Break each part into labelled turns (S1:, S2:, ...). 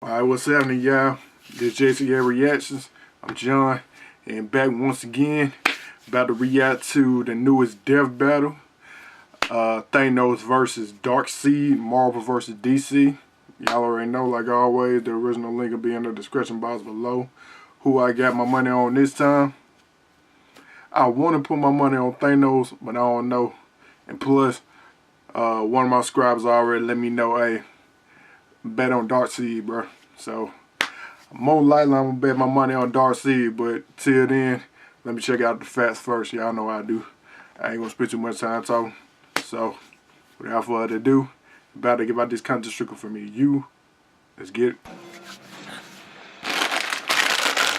S1: Alright, what's happening, y'all? This J.C.A reactions. I'm John, and back once again, about to react to the newest death battle. Thanos vs Darkseid, Marvel vs DC. Y'all already know, like always, the original link will be in the description box below. Who I got my money on this time? I want to put my money on Thanos, but I don't know. And plus, one of my subscribers already let me know, hey, bet on Darkseid, bro. So, more likely I'm gonna bet my money on Darkseid, but till then, let me check out the facts first. Y'all know how I do. I ain't gonna spend too much time talking. So, without further ado, about to give out this content strictly for me. Let's get it.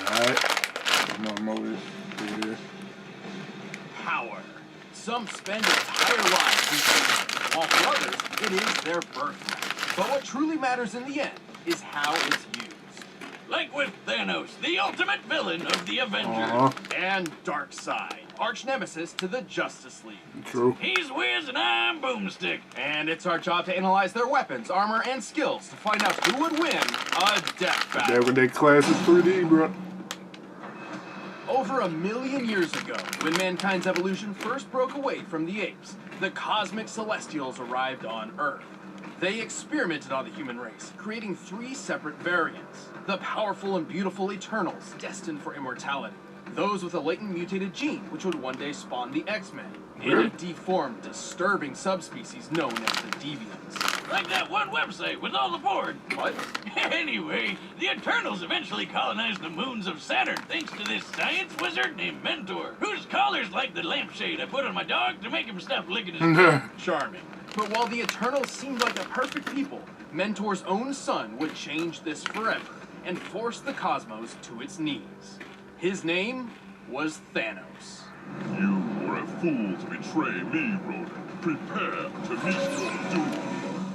S1: Alright. Come on, move this. Yeah.
S2: Power. Some spend entire lives using it, while for others, it is their birthright. But what truly matters in the end is how it's used. Like with Thanos, the ultimate villain of the Avengers, and Darkseid, arch nemesis to the Justice League.
S1: True.
S2: He's Wiz and I'm Boomstick. And it's our job to analyze their weapons, armor, and skills to find out who would win a death battle.
S1: That was that classic 3D, bro.
S2: Over 1 million years ago, when mankind's evolution first broke away from the apes, the cosmic celestials arrived on Earth. They experimented on the human race, creating 3 separate variants. The powerful and beautiful Eternals, destined for immortality. Those with a latent mutated gene, which would one day spawn the X-Men. And a deformed, disturbing subspecies known as the Deviants. Like that one website with all the porn. What? Anyway, the Eternals eventually colonized the moons of Saturn thanks to this science wizard named Mentor, whose collar's like the lampshade I put on my dog to make him stop licking his tail. Charming. But while the Eternals seemed like a perfect people, Mentor's own son would change this forever and force the cosmos to its knees. His name was Thanos.
S3: You were a fool to betray me, Ronan. Prepare to meet your doom.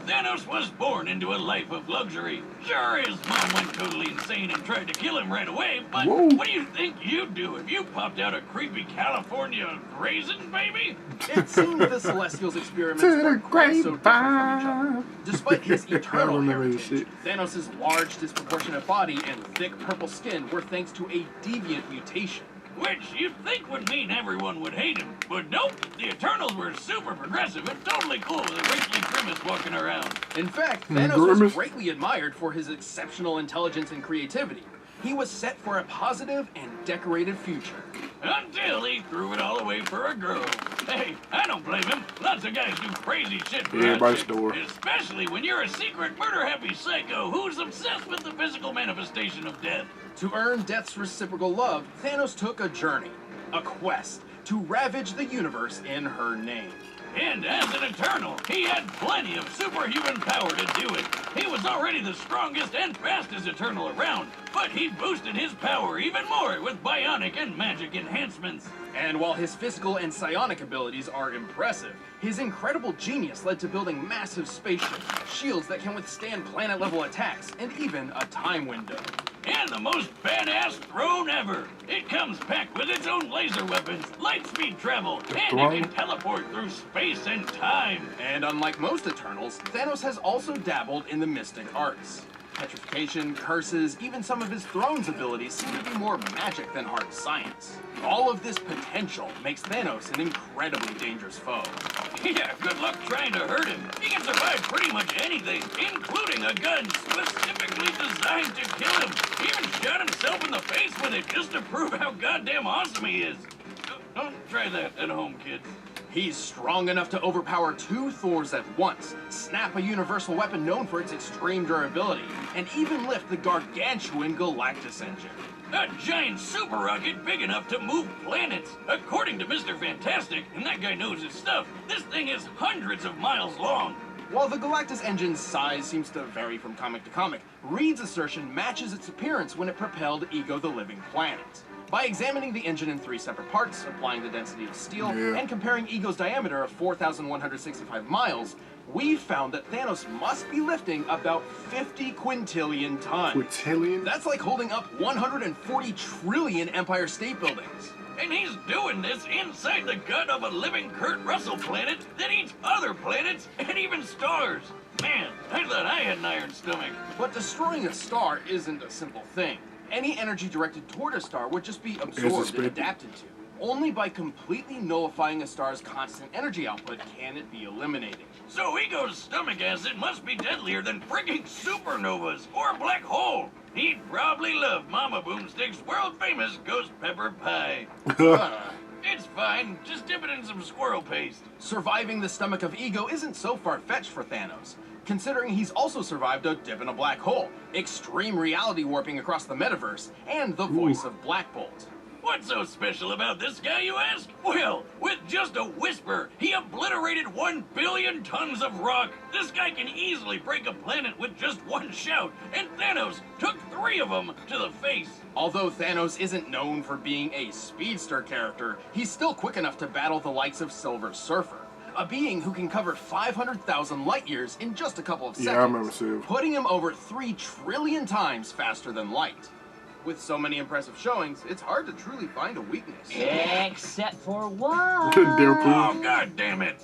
S2: Thanos was born into a life of luxury. Sure, his mom went totally insane and tried to kill him right away, but what do you think you'd do if you popped out a creepy California raisin baby? It seems the Celestials' experiments were quite so different from each other. Despite his eternal heritage, Thanos' large, disproportionate body and thick purple skin were thanks to a deviant mutation. Which you'd think would mean everyone would hate him. But nope, the Eternals were super progressive and totally cool with a racially grimace walking around. In fact, Thanos was greatly admired for his exceptional intelligence and creativity. He was set for a positive and decorated future. Until he threw it all away for a girl. Hey, I don't blame him. Lots of guys do crazy shit for
S1: everybody's store.
S2: Especially when you're a secret murder-happy psycho who's obsessed with the physical manifestation of death. To earn Death's reciprocal love, Thanos took a journey, a quest, to ravage the universe in her name. And as an Eternal, he had plenty of superhuman power to do it. He was already the strongest and fastest Eternal around, but he boosted his power even more with bionic and magic enhancements. And while his physical and psionic abilities are impressive, his incredible genius led to building massive spaceships, shields that can withstand planet-level attacks, and even a time window. And the most badass throne ever. It comes packed with its own laser weapons, light speed travel, and it can teleport through space and time. And unlike most Eternals, Thanos has also dabbled in the mystic arts. Petrification, curses, even some of his throne's abilities seem to be more magic than hard science. All of this potential makes Thanos an incredibly dangerous foe. Yeah, good luck trying to hurt him. He can survive pretty much anything, including a gun specifically designed to kill him. He even shot himself in the face with it just to prove how goddamn awesome he is. Don't try that at home, kids. He's strong enough to overpower 2 Thors at once, snap a universal weapon known for its extreme durability, and even lift the gargantuan Galactus engine. A giant super rocket big enough to move planets. According to Mr. Fantastic, and that guy knows his stuff, this thing is hundreds of miles long. While the Galactus engine's size seems to vary from comic to comic, Reed's assertion matches its appearance when it propelled Ego the Living Planet. By examining the engine in 3 separate parts, applying the density of steel, and comparing Ego's diameter of 4,165 miles, we found that Thanos must be lifting about 50 quintillion tons.
S1: Quintillion?
S2: That's like holding up 140 trillion Empire State Buildings. And he's doing this inside the gut of a living Kurt Russell planet that eats other planets and even stars. Man, I thought I had an iron stomach. But destroying a star isn't a simple thing. Any energy directed toward a star would just be absorbed and adapted to. Only by completely nullifying a star's constant energy output can it be eliminated. So Ego's stomach acid must be deadlier than frigging supernovas or a black hole. He'd probably love Mama Boomstick's world-famous ghost pepper pie. It's fine. Just dip it in some squirrel paste. Surviving the stomach of Ego isn't so far-fetched for Thanos, considering he's also survived a dip in a black hole, extreme reality warping across the metaverse, and the voice of Black Bolt. What's so special about this guy, you ask? Well, with just a whisper, he obliterated 1 billion tons of rock. This guy can easily break a planet with just one shout, and Thanos took 3 of them to the face. Although Thanos isn't known for being a speedster character, he's still quick enough to battle the likes of Silver Surfer, a being who can cover 500,000 light years in just a couple of seconds,
S1: I remember Silver,
S2: putting him over 3 trillion times faster than light. With so many impressive showings, it's hard to truly find a weakness.
S4: Except for one.
S2: Oh, God damn it!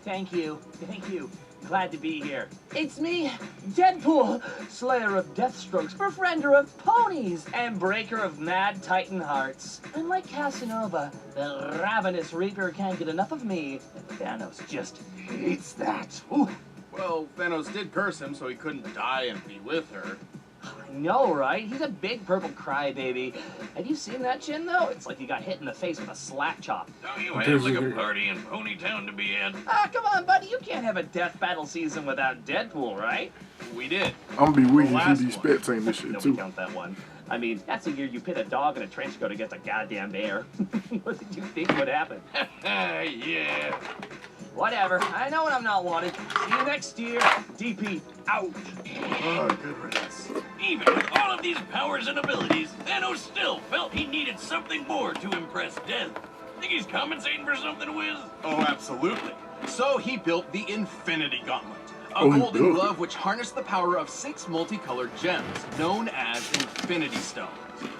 S4: Thank you. Thank you. Glad to be here. It's me, Deadpool, slayer of deathstrokes, befriender of ponies, and breaker of mad titan hearts. And like Casanova, the ravenous reaper can't get enough of me. Thanos just hates that. Ooh.
S2: Well, Thanos did curse him so he couldn't die and be with her.
S4: I know, right? He's a big purple crybaby. Have you seen that chin, though? It's like he got hit in the face with a slap chop.
S2: Don't you have like a party in Ponytown to be at?
S4: Ah, come on, buddy. You can't have a death battle season without Deadpool, right?
S2: We did.
S1: I'm gonna be with you
S2: The
S1: through these
S2: last one.
S1: spectating this shit
S4: No,
S1: too.
S4: we count that one. I mean, that's the year you pit a dog in a trench coat against a goddamn bear. What did you think would happen?
S2: Yeah.
S4: Whatever. I know when I'm not wanted. See you next year. DP out.
S2: Oh, good riddance. Even with all of these powers and abilities, Thanos still felt he needed something more to impress Death. Think he's compensating for something, Wiz? Oh, absolutely. So he built the Infinity Gauntlet, a golden glove which harnessed the power of 6 multicolored gems, known as Infinity Stones.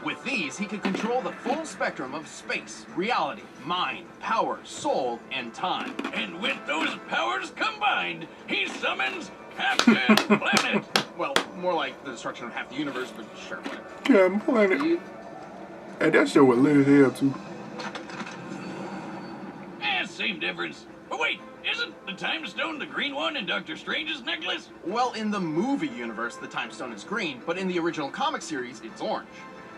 S2: With these, he could control the full spectrum of space, reality, mind, power, soul, and time. And with those powers combined, he summons Captain Planet. Well, more like the destruction of half the universe, but sure, whatever.
S1: Captain Planet. Hey, that show was lit as hell too.
S2: Same difference. But wait, isn't the Time Stone the green one in Doctor Strange's necklace? Well, in the movie universe, the Time Stone is green, but in the original comic series, it's orange.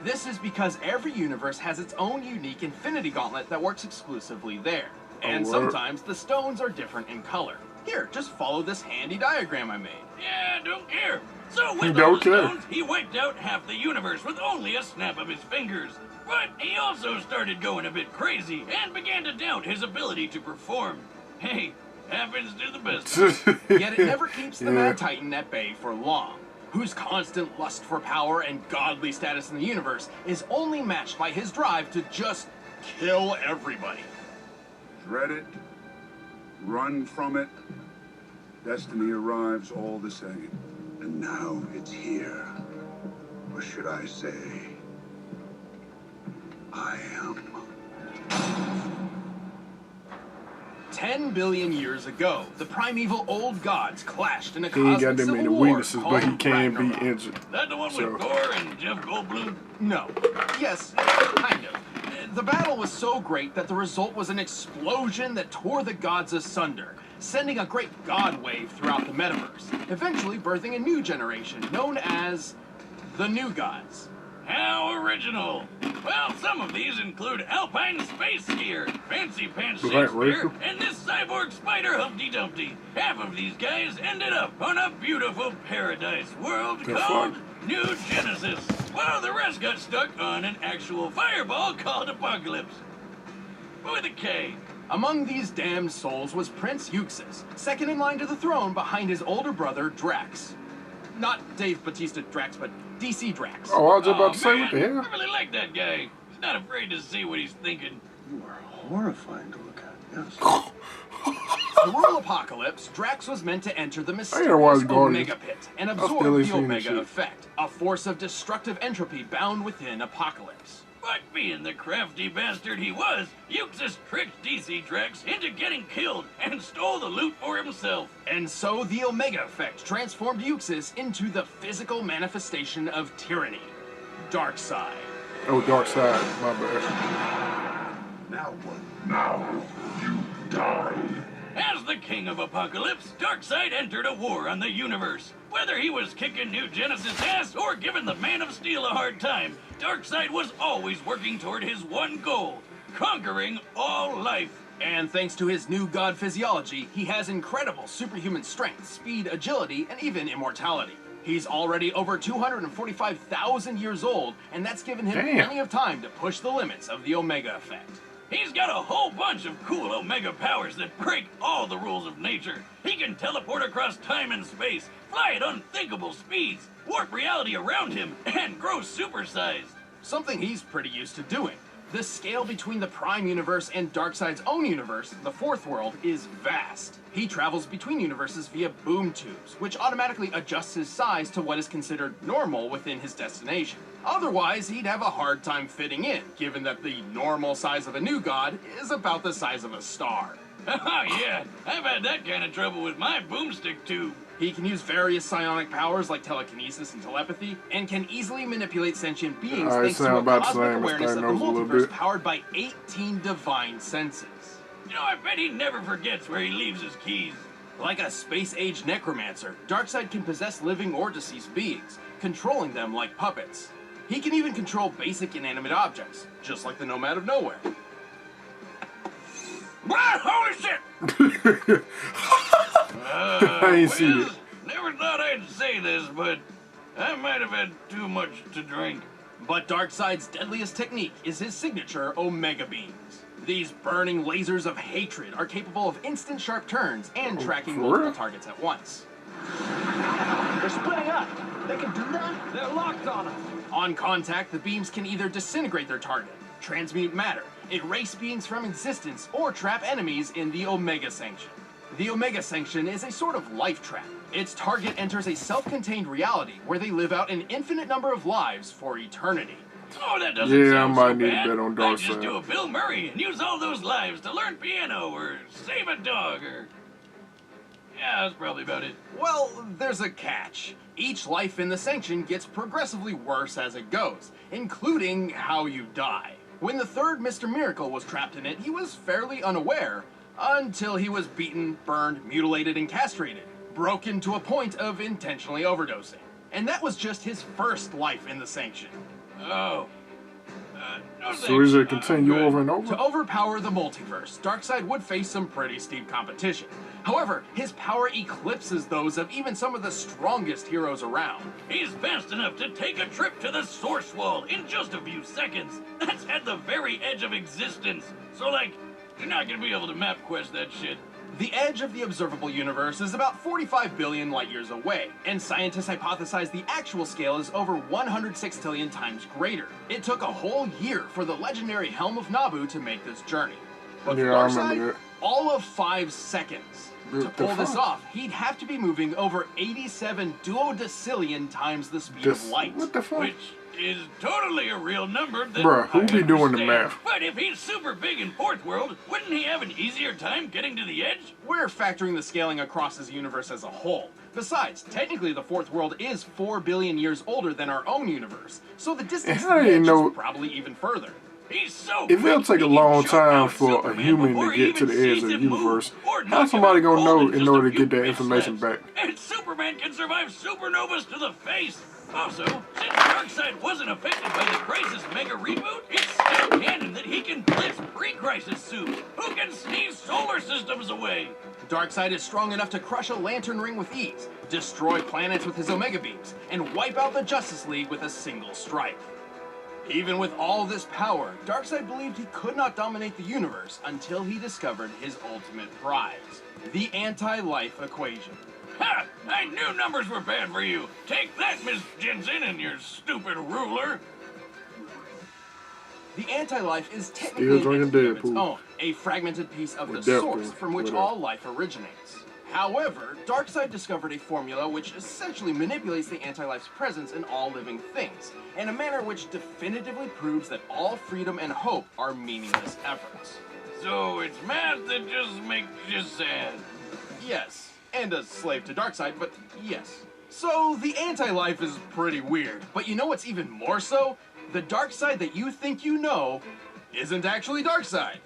S2: This is because every universe has its own unique Infinity Gauntlet that works exclusively there. And sometimes the stones are different in color. Here, just follow this handy diagram I made. Yeah, don't care. So with those stones, he wiped out half the universe with only a snap of his fingers. But he also started going a bit crazy and began to doubt his ability to perform. Hey, happens to the best of us. Yet it never keeps the Mad Titan at bay for long, whose constant lust for power and godly status in the universe is only matched by his drive to just kill everybody.
S5: Dread it, run from it. Destiny arrives all the same. And now it's here. Or should I say, I am.
S2: 10 billion years ago, the primeval old gods clashed in a
S1: He ain't got
S2: cosmic
S1: that
S2: civil
S1: many
S2: war
S1: weaknesses, but he
S2: called
S1: can be
S2: Ragnarok.
S1: injured.
S2: That the one
S1: So-
S2: with Thor and Jeff Goldblum? No. Yes, kind of. The battle was so great that the result was an explosion that tore the gods asunder, sending a great god wave throughout the metaverse, eventually birthing a new generation known as the New Gods. How original! Well, some of these include Alpine Space Skier, Fancy Pants Shakespeare, and this cyborg spider Humpty Dumpty. Half of these guys ended up on a beautiful paradise world called New Genesis, while the rest got stuck on an actual fireball called Apocalypse. With a K. Among these damned souls was Prince Euxis, second in line to the throne behind his older brother Drax. Not Dave Bautista Drax, but DC Drax.
S1: Oh, I was about to say, what the hell?
S2: I really like that guy. He's not afraid to see what he's thinking.
S5: You are horrifying to look at, yes.
S2: Through Apocalypse, Drax was meant to enter the
S1: watch
S2: mysterious
S1: Guardians.
S2: Omega Pit and
S1: still
S2: absorb
S1: ain't
S2: the
S1: seen that
S2: Omega
S1: shit.
S2: Effect, a force of destructive entropy bound within Apocalypse. But being the crafty bastard he was, Euxis tricked DC Drax into getting killed and stole the loot for himself.
S6: And so the Omega Effect transformed Euxis into the physical manifestation of tyranny, Darkseid.
S1: Oh, Darkseid, my bad.
S5: Now what?
S3: Now you die.
S2: As the King of Apocalypse, Darkseid entered a war on the universe. Whether he was kicking New Genesis' ass or giving the Man of Steel a hard time, Darkseid was always working toward his one goal, conquering all life.
S6: And thanks to his new god physiology, he has incredible superhuman strength, speed, agility, and even immortality. He's already over 245,000 years old, and that's given him plenty of time to push the limits of the Omega Effect.
S2: He's got a whole bunch of cool Omega powers that break all the rules of nature. He can teleport across time and space, fly at unthinkable speeds, warp reality around him, and grow supersized.
S6: Something he's pretty used to doing. The scale between the Prime Universe and Darkseid's own universe, the Fourth World, is vast. He travels between universes via boom tubes, which automatically adjusts his size to what is considered normal within his destination. Otherwise, he'd have a hard time fitting in, given that the normal size of a new god is about the size of a star.
S2: Oh yeah, I've had that kind of trouble with my boomstick tube.
S6: He can use various psionic powers like telekinesis and telepathy, and can easily manipulate sentient beings thanks to a cosmic awareness of the multiverse powered by 18 divine senses.
S2: You know, I bet he never forgets where he leaves his keys.
S6: Like a space-age necromancer, Darkseid can possess living or deceased beings, controlling them like puppets. He can even control basic inanimate objects, just like the Nomad of Nowhere.
S2: Holy shit!
S1: I ain't seen it.
S2: Never thought I'd say this, but I might have had too much to drink.
S6: But Darkseid's deadliest technique is his signature Omega Beams. These burning lasers of hatred are capable of instant sharp turns and tracking multiple targets at once.
S4: They're splitting up. They can do that? They're locked on us.
S6: On contact, the beams can either disintegrate their target, transmute matter, erase beings from existence, or trap enemies in the Omega Sanction. The Omega Sanction is a sort of life trap. Its target enters a self-contained reality where they live out an infinite number of lives for eternity.
S2: Oh, that doesn't sound
S1: I might
S2: so
S1: need
S2: bad.
S1: to bet on
S2: I'd just
S1: Darkseid.
S2: do a Bill Murray and use all those lives to learn piano or save a dog or... Yeah, that's probably about it.
S6: Well, there's a catch. Each life in the Sanction gets progressively worse as it goes, including how you die. When the third Mr. Miracle was trapped in it, he was fairly unaware, until he was beaten, burned, mutilated, and castrated, broken to a point of intentionally overdosing. And that was just his first life in the Sanction.
S2: Oh. No
S1: So is it
S2: thanks.
S1: continue
S2: I'm good.
S1: over and over?
S6: To overpower the multiverse, Darkseid would face some pretty steep competition. However, his power eclipses those of even some of the strongest heroes around.
S2: He's fast enough to take a trip to the Source Wall in just a few seconds. That's at the very edge of existence. So, like, you're not gonna be able to map quest that shit.
S6: The edge of the observable universe is about 45 billion light years away, and scientists hypothesize the actual scale is over 106 trillion times greater. It took a whole year for the legendary Helm of Nabu to make this journey. But for
S1: Yeah, I remember
S6: Darkseid,
S1: that.
S6: all of 5 seconds. To
S1: The
S6: pull this
S1: fuck?
S6: off, he'd have to be moving over 87 duodecillion times the speed of light.
S1: What the fuck?
S2: Which is totally a real number that
S1: Bruh, who
S2: I
S1: be doing the
S2: understand.
S1: math?
S2: But if he's super big in Fourth World, wouldn't he have an easier time getting to the edge?
S6: We're factoring the scaling across his universe as a whole. Besides, technically the Fourth World is 4 billion years older than our own universe, so the distance to
S1: I
S6: the
S1: didn't
S6: edge
S1: know-
S6: is probably even further.
S2: He's so
S1: If it'll
S2: quick,
S1: take a
S2: he can
S1: long
S2: choke
S1: time
S2: out
S1: for a
S2: Superman
S1: human
S2: before
S1: to
S2: he
S1: get to
S2: even
S1: the edge
S2: sees
S1: of the
S2: him move,
S1: universe,
S2: or
S1: how
S2: knock
S1: somebody
S2: him
S1: gonna
S2: out
S1: know
S2: cold
S1: in
S2: just
S1: order
S2: a
S1: to get
S2: few
S1: that information
S2: steps.
S1: back?
S2: And Superman can survive supernovas to the face. Also, since Darkseid wasn't affected by the Crisis Mega Reboot, it's still canon that he can blitz pre-Crisis suits, who can sneeze solar systems away.
S6: Darkseid is strong enough to crush a lantern ring with ease, destroy planets with his Omega Beams, and wipe out the Justice League with a single strike. Even with all this power, Darkseid believed he could not dominate the universe until he discovered his ultimate prize, the anti-life equation.
S2: Ha! I knew numbers were bad for you. Take that, Miss Jensen, and your stupid ruler.
S6: The anti-life is
S1: Still
S6: technically an
S1: drinking
S6: entity of its
S1: Deadpool.
S6: own, a fragmented piece of the
S1: With Death
S6: source
S1: Wish,
S6: from which
S1: whatever.
S6: all life originates. However, Darkseid discovered a formula which essentially manipulates the anti-life's presence in all living things, in a manner which definitively proves that all freedom and hope are meaningless efforts.
S2: So it's math that just makes you sad.
S6: Yes, and a slave to Darkseid, but yes. So the anti-life is pretty weird, but you know what's even more so? The Darkseid that you think you know isn't actually Darkseid.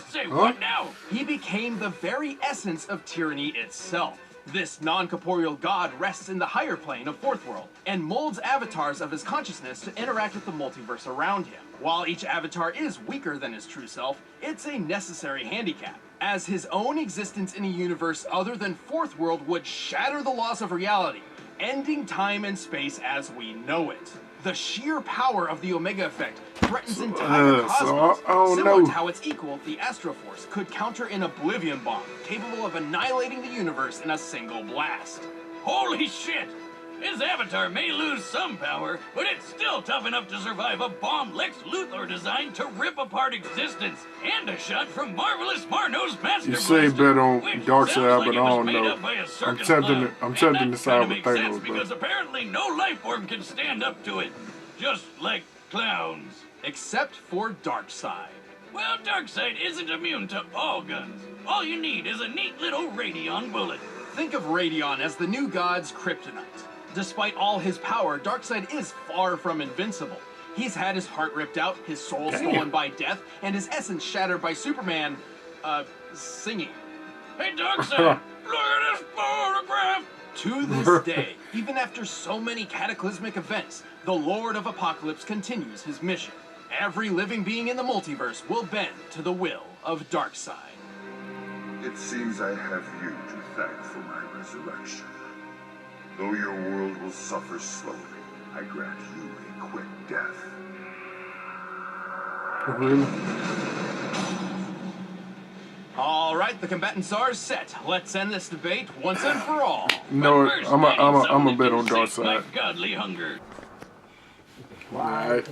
S2: Say what now?
S6: He became the very essence of tyranny itself. This non-corporeal god rests in the higher plane of Fourth World and molds avatars of his consciousness to interact with the multiverse around him. While each avatar is weaker than his true self, it's a necessary handicap, as his own existence in a universe other than Fourth World would shatter the laws of reality, ending time and space as we know it. The sheer power of the Omega Effect threatens entire cosmos, similar to how its equal, the Astroforce, could counter an oblivion bomb, capable of annihilating the universe in a single blast.
S2: Holy shit! His avatar may lose some power, but it's still tough enough to survive a bomb Lex Luthor designed to rip apart existence, and a shot from Marvelous Marno's Master
S1: You say
S2: Blaster,
S1: bet on
S2: which
S1: Darkseid,
S2: sounds
S1: but
S2: like
S1: I
S2: it was
S1: don't
S2: made
S1: know.
S2: up by a
S1: I'm
S2: circus
S1: tempted.
S2: clown.
S1: I'm tempted
S2: And
S1: to
S2: that
S1: side
S2: kinda
S1: with
S2: makes sense
S1: Thanos,
S2: because
S1: but
S2: apparently no life form can stand up to it, just like clowns.
S6: Except for Darkseid.
S2: Well, Darkseid isn't immune to all guns. All you need is a neat little Radion bullet.
S6: Think of Radion as the new god's kryptonite. Despite all his power, Darkseid is far from invincible. He's had his heart ripped out, his soul stolen by death, and his essence shattered by Superman, singing.
S2: Hey, Darkseid, look at this photograph!
S6: To this day, even after so many cataclysmic events, the Lord of Apocalypse continues his mission. Every living being in the multiverse will bend to the will of Darkseid.
S5: It seems I have you to thank for my resurrection. Though your world will suffer slowly, I grant you a quick death.
S1: really,
S6: All right, the combatants are set. Let's end this debate once and for all.
S1: no,
S2: But first,
S1: I'm
S2: I need
S1: a
S2: something
S1: bet
S2: to
S1: on
S2: sate my
S1: Darkseid.
S2: godly hunger.
S1: Alright,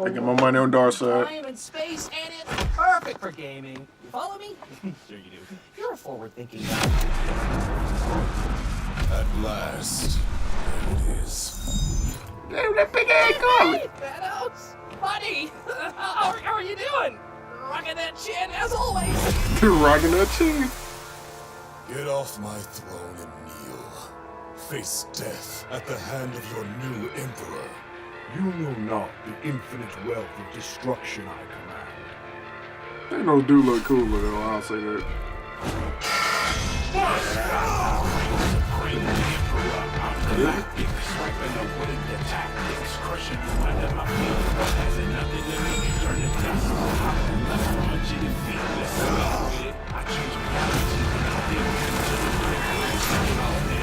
S1: I get my money on Darkseid.
S4: I am in space and it's perfect for gaming. You follow me? Sure you do. You're a forward-thinking guy.
S3: At last, there it is.
S1: Damn, that big ass garlic.
S4: Hey, Thanos! Buddy! How are you doing? Rocking that chin as always.
S1: Rocking that chin.
S3: Get off my throne and kneel. Face death at the hand of your new emperor.
S7: You know not the infinite wealth of destruction I command.
S1: Thanos do look cooler though, I'll say that.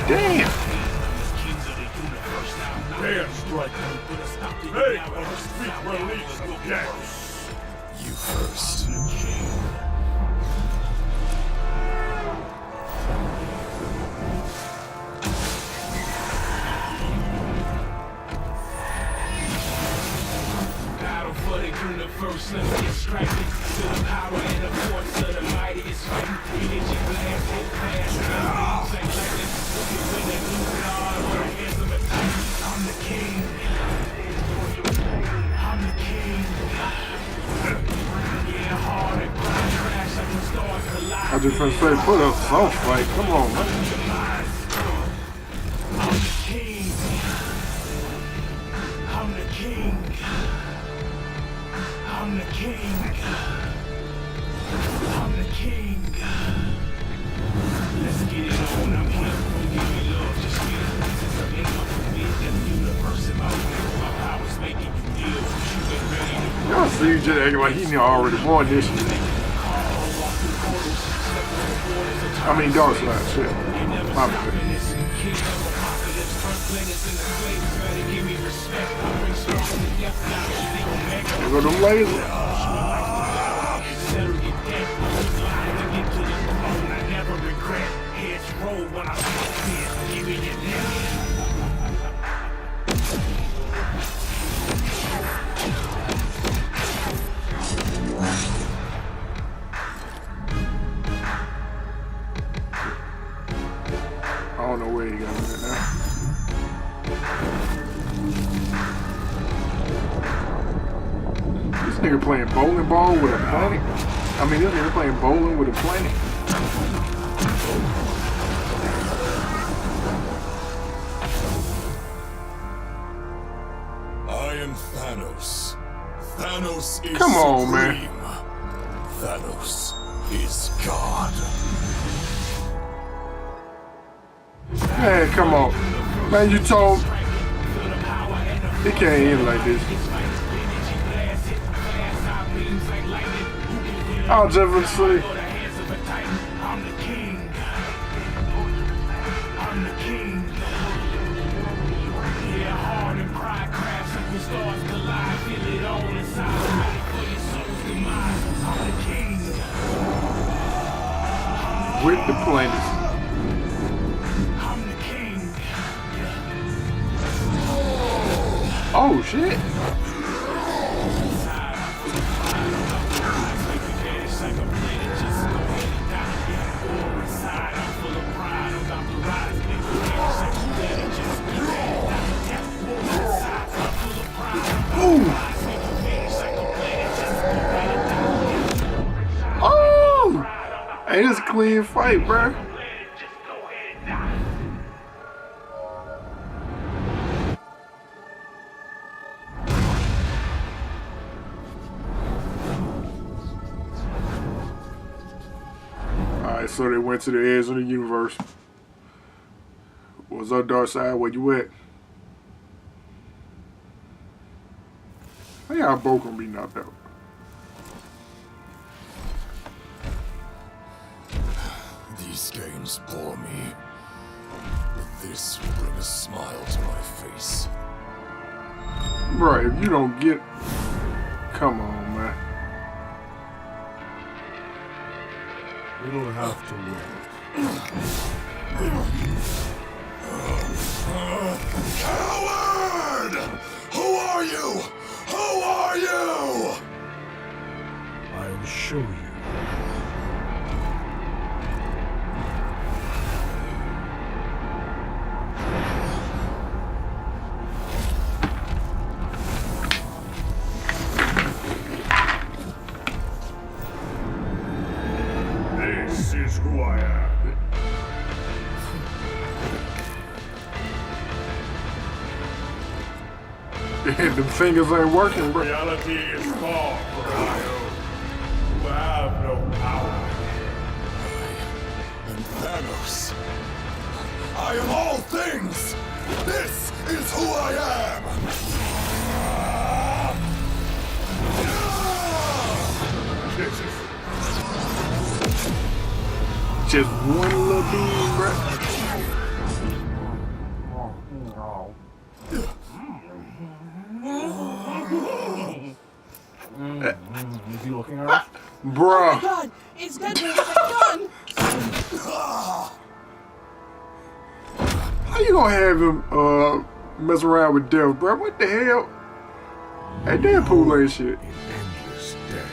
S1: Damn!
S3: Dare strike me. Make or speak release the gas. You first.
S8: Battle for the universe, let me distract it. To the power and the force of the mightiest fighting. Energy blast, hit fast, like lightning. When they lose it all, we're hands of a titan. I'm the king. I'm the king. Yeah, hard and grind, crash like the stars collide.
S1: I just finna say, put up some fight. Come on, man.
S8: I'm the king. I'm the king. I'm the king. I'm the king. Let's get it on. I'm here. Give me love, just feel it. Since I'm in my forbidden universe, and my will, my powers making you deal. You been ready to
S1: Y'all see you just acting like he already won this shit. I mean, Darkseid, shit. My bad. There go them lasers. nigga playing bowling ball with a planet. I mean, this nigga playing bowling with a planet.
S3: I am Thanos. Thanos is
S1: Come on,
S3: supreme.
S1: man.
S3: Thanos is God.
S1: Man, come on. Man, you told... It can't end like this. I'll just say...
S8: I'm the king. I'm the king. Yeah, hard and pride crashes when stars collide. Feel it all inside. Ready for your soul's demise. I'm the king.
S1: With the planets.
S8: I'm the king.
S1: Oh, shit. Oh! Hey, it's a clean fight, bro. Alright, so they went to the edge of the universe. What's up, Darkseid? Where you at? I think y'all both gonna be knocked out.
S3: These games bore me, but this will bring a smile to my face.
S1: Bro, if you don't get... Come on, man.
S7: It'll have to wait.
S3: Coward! Who are you? Who are you?
S7: I'll show you. This is who I am.
S1: The fingers ain't working, bro.
S7: Reality is far from my own. You have no power.
S3: And Thanos. I am all things. This is who I am.
S1: Just one little beam, bro.
S7: Is he looking at us?
S1: Bruh.
S9: God, it's Deadpool with a gun!
S1: How you gonna have him mess around with death, bro? What the hell? Hey, Deadpool ain't shit.
S7: In endless death.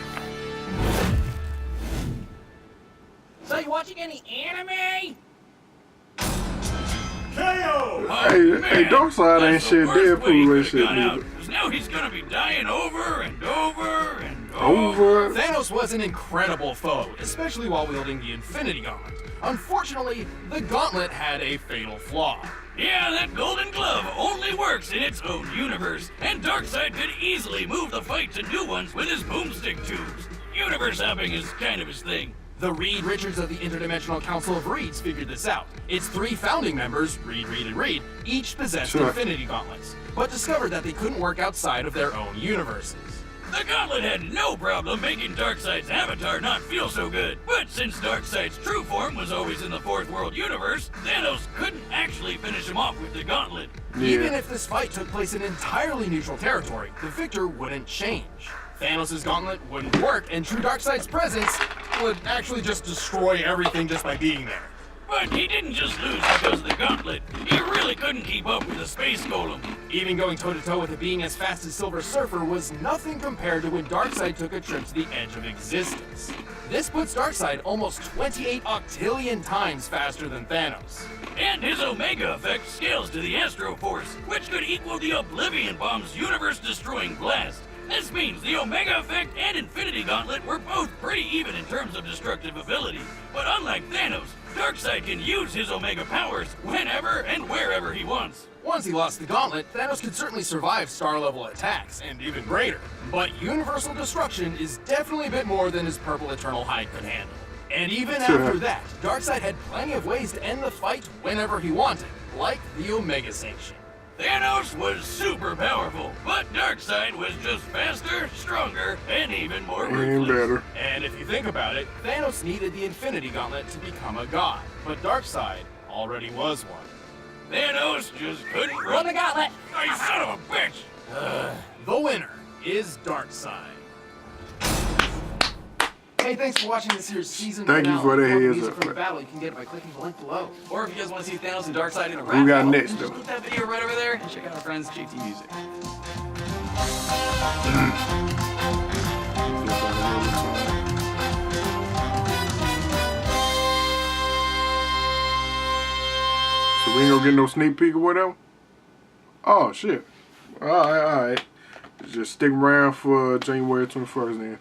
S4: So you watching any anime?
S7: KO!
S1: Hey, Darkseid ain't shit. Deadpool ain't shit neither.
S2: Now he's gonna be dying over and over and
S1: Over.
S6: Thanos was an incredible foe, especially while wielding the Infinity Gauntlet. Unfortunately, the gauntlet had a fatal flaw.
S2: Yeah, that golden glove only works in its own universe, and Darkseid could easily move the fight to new ones with his boomstick tubes. Universe hopping is kind of his thing.
S6: The Reed Richards of the Interdimensional Council of Reeds figured this out. Its 3 founding members, Reed, Reed, and Reed, each possessed Infinity Gauntlets, but discovered that they couldn't work outside of their own universes.
S2: The gauntlet had no problem making Darkseid's avatar not feel so good. But since Darkseid's true form was always in the Fourth World universe, Thanos couldn't actually finish him off with the gauntlet.
S6: Even if this fight took place in entirely neutral territory, the victor wouldn't change. Thanos' gauntlet wouldn't work, and true Darkseid's presence would actually just destroy everything just by being there.
S2: But he didn't just lose because of the gauntlet. He really couldn't keep up with the space golem.
S6: Even going toe-to-toe with a being as fast as Silver Surfer was nothing compared to when Darkseid took a trip to the edge of existence. This puts Darkseid almost 28 octillion times faster than Thanos.
S2: And his Omega effect scales to the Astro Force, which could equal the Oblivion Bomb's universe-destroying blast.
S10: This means the Omega Effect and Infinity Gauntlet were both pretty even in terms of destructive ability, but unlike Thanos, Darkseid can use his Omega powers whenever and wherever he wants.
S6: Once he lost the gauntlet, Thanos could certainly survive star-level attacks, and even greater. But universal destruction is definitely a bit more than his purple Eternal hide could handle. And even after that, Darkseid had plenty of ways to end the fight whenever he wanted, like the Omega Sanction.
S10: Thanos was super powerful, but Darkseid was just faster, stronger, and even more ruthless.
S1: better.
S6: And if you think about it, Thanos needed the Infinity Gauntlet to become a god, but Darkseid already was one.
S10: Thanos just couldn't
S4: Run the gauntlet!
S10: Oh, you son of a bitch!
S6: The winner is Darkseid. Hey, thanks for watching this year's season
S1: Thank you
S6: finale.
S1: for the
S6: More
S1: heads
S6: music
S1: up.
S6: from the battle, you can get it by clicking the link below.
S2: Or if you guys want to see Thanos and Darkseid in a rap
S1: Who got
S2: battle,
S1: next,
S2: then just
S1: though?
S2: click that video right over there and check out our friends J.C.A. Music.
S1: So we ain't gonna get no sneak peek or whatever? Oh, shit. Alright. Just stick around for January 21st then.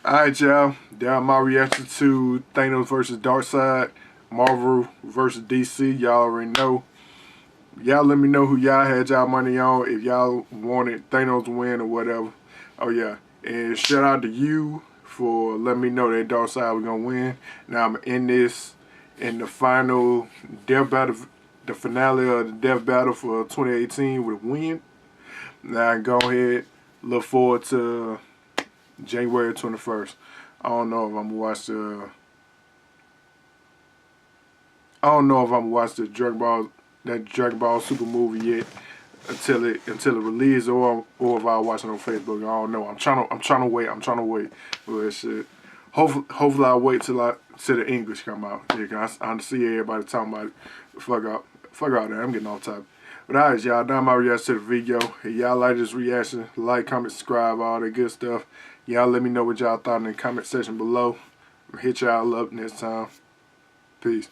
S1: Alright, y'all. That my reaction to Thanos vs. Darkseid. Marvel vs. DC. Y'all already know. Y'all let me know who y'all had y'all money on. If y'all wanted Thanos to win or whatever. Oh, yeah. And shout out to you for letting me know that Darkseid was going to win. Now I'm in this. In the final death battle, the finale of the death battle for 2018 with a win. Now go ahead, look forward to January 21st. I don't know if I'm gonna watch the. I don't know if I'm gonna watch the Dragon Ball Super movie yet until it releases, or if I'll watch it on Facebook. I don't know. I'm trying to wait. But shit. Hopefully I'll wait till the English come out. Yeah, I see everybody talking about it. Fuck out there. I'm getting off topic. But alright, y'all, that's my reaction to the video. If y'all like this reaction, like, comment, subscribe, all that good stuff. Y'all let me know what y'all thought in the comment section below. I'll hit y'all up next time. Peace.